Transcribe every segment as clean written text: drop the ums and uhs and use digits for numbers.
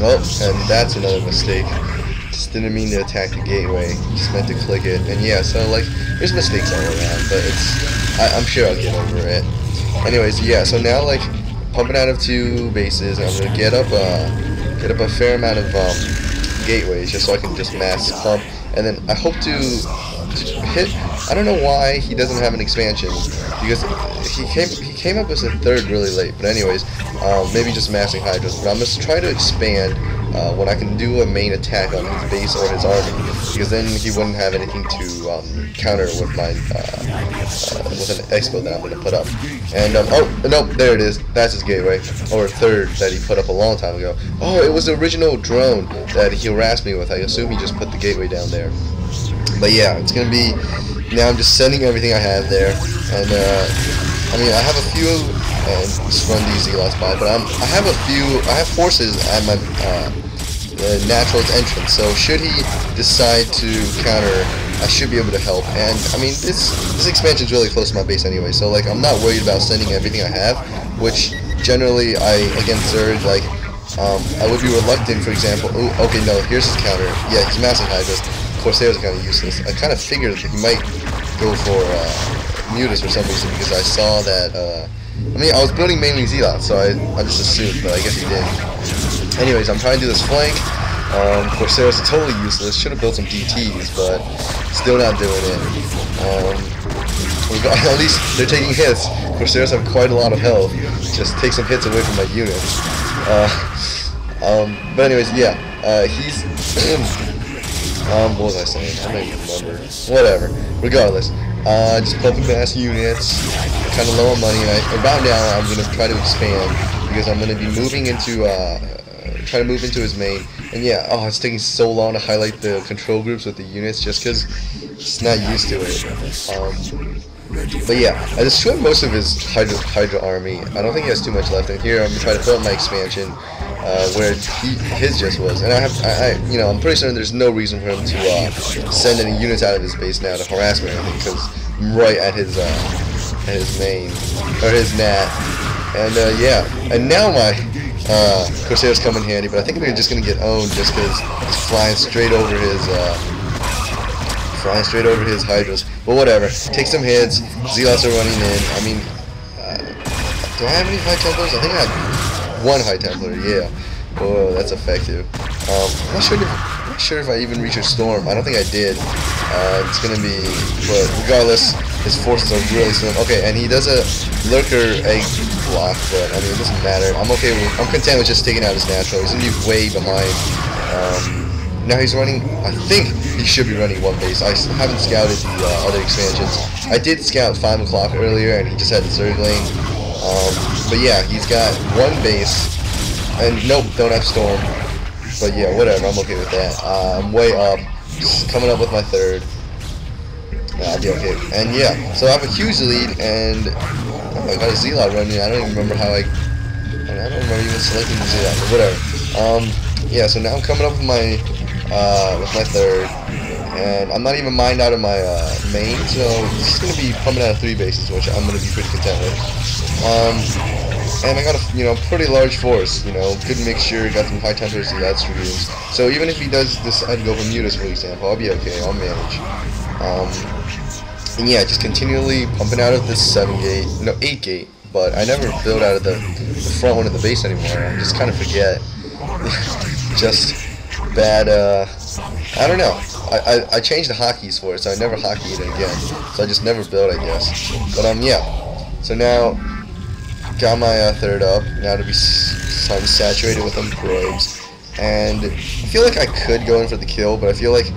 Oh, and that's another mistake. Just didn't mean to attack the gateway. Just meant to click it. And yeah, so like, there's mistakes all around, but I'm sure I'll get over it. Anyways, yeah, so now like, pumping out of 2 bases, and I'm gonna get up a fair amount of gateways just so I can just mass pump, and then I hope to hit. I don't know why he doesn't have an expansion, because he came up as a 3rd really late. But anyways, maybe just massing hydras. But I'm gonna try to expand when I can do a main attack on his base or his army, because then he wouldn't have anything to counter with my with an expo that I'm gonna put up. And oh no, there it is. That's his gateway, or 3rd that he put up a long time ago. Oh, it was the original drone that he harassed me with. I assume he just put the gateway down there. But yeah, it's gonna be. Now I'm just sending everything I have there, and I mean I have a few, and just run these zealots by, but I have forces at my natural's entrance, so should he decide to counter, I should be able to help. And I mean this expansion is really close to my base anyway, so like I'm not worried about sending everything I have, which generally against Zerg, like I would be reluctant, for example. Ooh, okay, no, here's his counter. Yeah, he's massing hydras. Corsairs are kind of useless. I kind of figured that he might go for Mutas for some reason, because I saw that, I mean, I was building mainly Zealots, so I just assumed, but I guess he didn't. Anyways, I'm trying to do this flank. Corsairs are totally useless. Should have built some DTs, but still not doing it. At least they're taking hits. Corsairs have quite a lot of health. Just take some hits away from my units. But anyways, yeah, he's... what was I saying? I don't even remember. Whatever. Regardless, just pumping mass units, kind of low on money, and about now I'm going to try to expand, because I'm going to be moving into, try to move into his main. And yeah, oh, it's taking so long to highlight the control groups with the units, just because it's not used to it. But yeah, I destroyed most of his Hydra army. I don't think he has too much left in here. I'm going to try to put up my expansion where his just was. And you know, I'm pretty certain there's no reason for him to send any units out of his base now to harass me or anything, because I'm right at his main, or his nat. And yeah, and now my Corsairs come in handy, but I think they're just going to get owned just because it's flying straight over his Hydras. But whatever, take some hits. Zealots are running in. I mean, do I have any High Templars? I think I have 1 High Templar, yeah. Oh, that's effective. I'm not sure if I even reach a storm. I don't think I did. It's gonna be, but regardless, his forces are really slim. Okay, and he does a lurker egg block, but I mean, it doesn't matter. I'm content with just taking out his natural. He's gonna be way behind. Now he's running, I think he should be running 1 base. I haven't scouted the other expansions. I did scout 5 o'clock earlier, and he just had the Zerg lane. But yeah, he's got 1 base, and nope, don't have Storm. But yeah, whatever, I'm okay with that. I'm way up, just coming up with my 3rd. I'll be okay. And yeah, so I have a huge lead, and oh, I got a Zealot running. I don't even remember how I don't remember even selecting the Zealot, but whatever. Yeah, so now I'm coming up with my 3rd, and I'm not even mined out of my main, so it's just gonna be pumping out of 3 bases, which I'm gonna be pretty content with. And I got a pretty large force, good mixture. Got some High Templars, that's streams. So even if he does decide to go for Mutas, for example, I'll be okay. I'll manage. And yeah, just continually pumping out of this 8 gate. But I never build out of the front one of the base anymore. I just kind of forget. Just bad, I don't know. I changed the hotkeys for it, so I never hotkeyed it again. So I just never built, I guess. But yeah. So now, got my 3rd up. Now to be saturated with them probes. And I feel like I could go in for the kill, but I feel like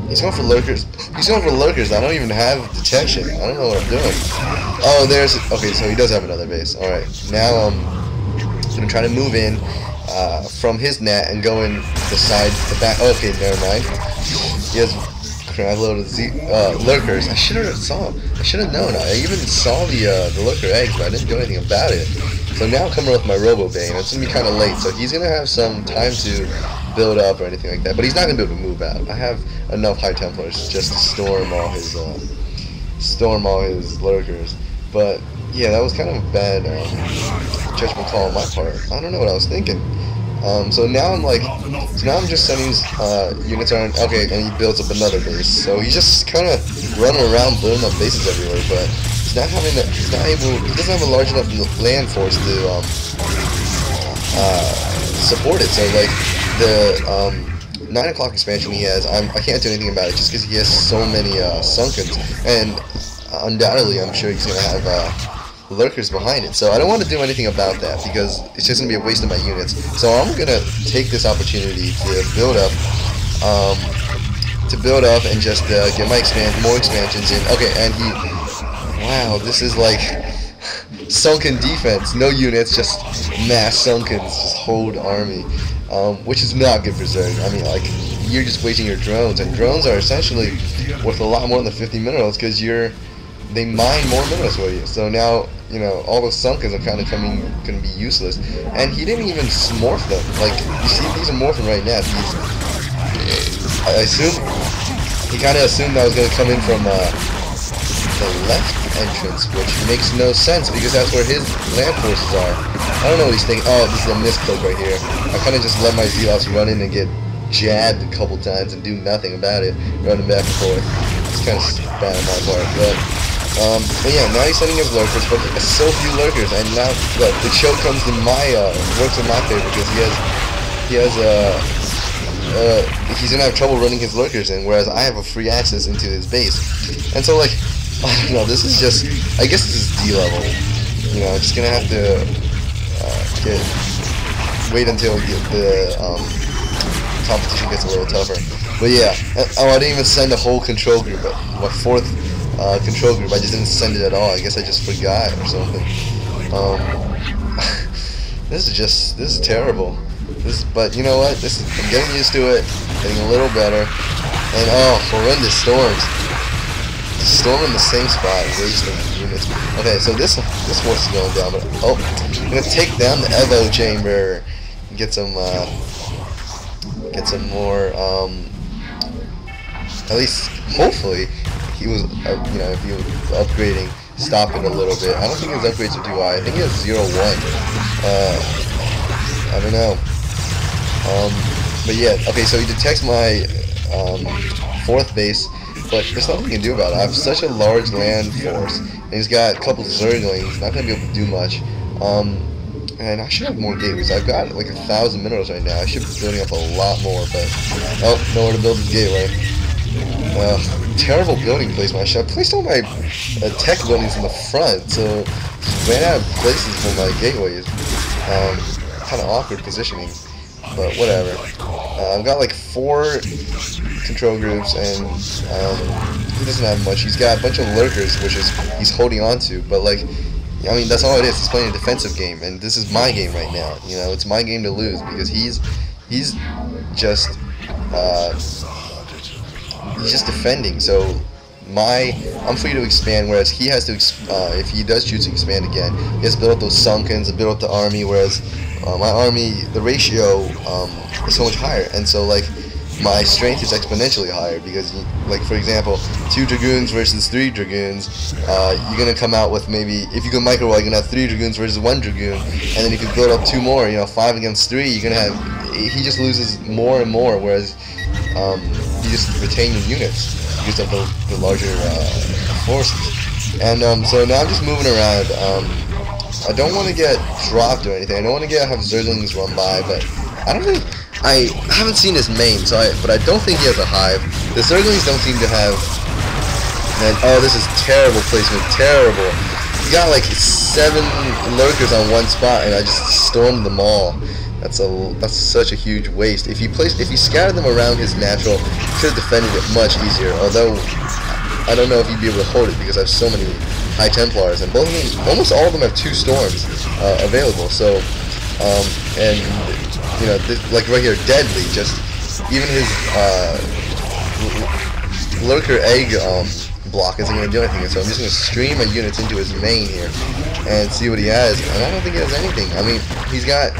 he's going for lurkers. He's going for lurkers. I don't even have detection. I don't know what I'm doing. Oh, okay, so he does have another base. Alright, now I'm going to try to move in from his net and go in the back. Oh, okay, never mind. He has crap load of lurkers. I should have known. I even saw the lurker eggs, but I didn't do anything about it. So now I'm coming with my Robo Bane. It's gonna be kind of late, so he's gonna have some time to build up or anything like that. But he's not gonna be able to move out. I have enough High Templars just to storm all his lurkers. But yeah, that was kind of a bad judgment call on my part. I don't know what I was thinking. So now I'm like, so now I'm just sending units around. Okay, and he builds up another base. So he's just kind of running around building up bases everywhere, but he's not having that. He's not able. He doesn't have a large enough land force to support it. So like the 9 o'clock expansion he has, I can't do anything about it just because he has so many sunkens, and undoubtedly I'm sure he's gonna have lurkers behind it. So I don't want to do anything about that because it's just gonna be a waste of my units. So I'm gonna take this opportunity to build up and just get my more expansions in. Okay, and he, wow, this is like sunken defense, no units, just mass sunkens, just hold army, which is not good for Zerg. I mean, like, you're just wasting your drones, and drones are essentially worth a lot more than 50 minerals because they mine more minerals for you. So now, you know, all those sunkens are kind of gonna be useless. And he didn't even morph them. Like, you see, these are morphing right now. I assume he kind of assumed I was gonna come in from the left entrance, which makes no sense because that's where his land forces are. I don't know what he's thinking. Oh, this is a misclick right here. I kind of just let my Zealots run in and get jabbed a couple times and do nothing about it, running back and forth. It's kind of bad on my part, but yeah, now he's sending his lurkers, but so few lurkers, and now look, the choke comes in works in my favor because he's gonna have trouble running his lurkers in, whereas I have a free access into his base. And so, like, I don't know, this is just, I guess this is D level. You know, I'm just gonna have to wait until the competition gets a little tougher. But yeah, oh, I didn't even send a whole control group, my 4th control group. I just didn't send it at all. I guess I just forgot or something. This is terrible. But you know what? I'm getting used to it, getting a little better. And oh, horrendous storms. Storm in the same spot, wasting units. Okay, so this force is going down, but oh, I'm gonna take down the Evo chamber. Get some more. At least, hopefully, he was, you know, if he was upgrading, stop it a little bit. I don't think his upgrades are too high. I think he has 0-1. I don't know. But yeah, okay, so he detects my 4th base, but there's nothing he can do about it. I have such a large land force, and he's got a couple Zerglings, not going to be able to do much. And I should have more gateways. I've got like 1,000 minerals right now. I should be building up a lot more, but oh, nowhere to build this gateway. Terrible building placement. I should have placed all my tech buildings in the front, so just ran out of places for my gateways. Kind of awkward positioning, but whatever. I've got like 4 control groups, and he doesn't have much. He's got a bunch of lurkers, which he's holding on to, but like, I mean, that's all it is. He's playing a defensive game, and this is my game right now. You know, it's my game to lose because he's just defending. So I'm free to expand, whereas he has to. If he does choose to expand again, he has to build up those sunkens and build up the army. Whereas my army, the ratio is so much higher, and so like my strength is exponentially higher because, like, for example, 2 dragoons versus 3 dragoons, you're gonna come out with maybe, if you go micro-wall, you're gonna have 3 dragoons versus 1 dragoon, and then if you build up 2 more, you know, 5 against 3, you're gonna have, he just loses more and more, whereas you just retain your units. You just have the larger forces. And so now I'm just moving around. I don't want to get dropped or anything. I don't want to have Zerglings run by, but I haven't seen his main, but I don't think he has a hive. The Zerglings don't seem to have. And oh, this is terrible placement, terrible. He got like 7 lurkers on one spot, and I just stormed them all. That's such a huge waste. If you scattered them around his natural, he could have defended it much easier. Although I don't know if he'd be able to hold it because I have so many High Templars, and almost all of them have 2 storms available. So and you know, like right here, deadly. Just even his lurker egg block isn't going to do anything. So I'm just going to stream my units into his main here and see what he has. And I don't think he has anything. I mean, he's got.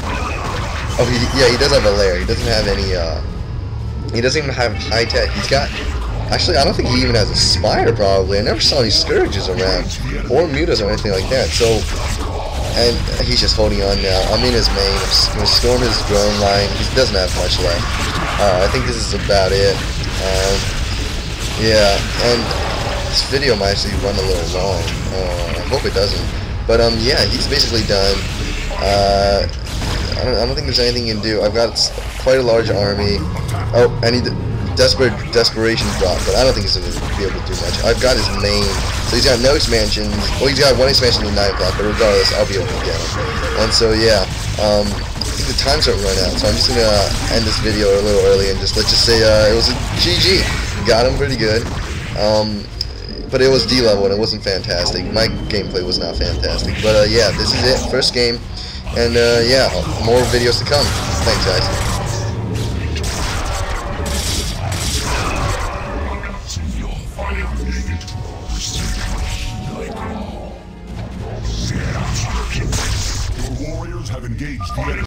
Oh, he does have a lair. He doesn't have any. He doesn't even have high tech. He's got Actually, I don't think he even has a Spire, probably. I never saw any Scourges around, or Mutas or anything like that. So, and he's just holding on now. I'm in his main. I'm going to storm his drone line. He doesn't have much left. I think this is about it. Yeah, and this video might actually run a little long. I hope it doesn't. But yeah, he's basically done. I don't think there's anything you can do. I've got quite a large army. Oh, I need desperation drop, but I don't think he's going to be able to do much. I've got his main, so he's got no expansions. Well, he's got one expansion at 9 o'clock, but regardless, I'll be able to get him. And so yeah, I think the time's starting to run out, so I'm just going to end this video a little early and just let's just say it was a GG. Got him pretty good. But it was D level and it wasn't fantastic. My gameplay was not fantastic. But yeah, this is it. First game. And yeah, more videos to come. Thanks, guys. Your warriors have engaged the enemy.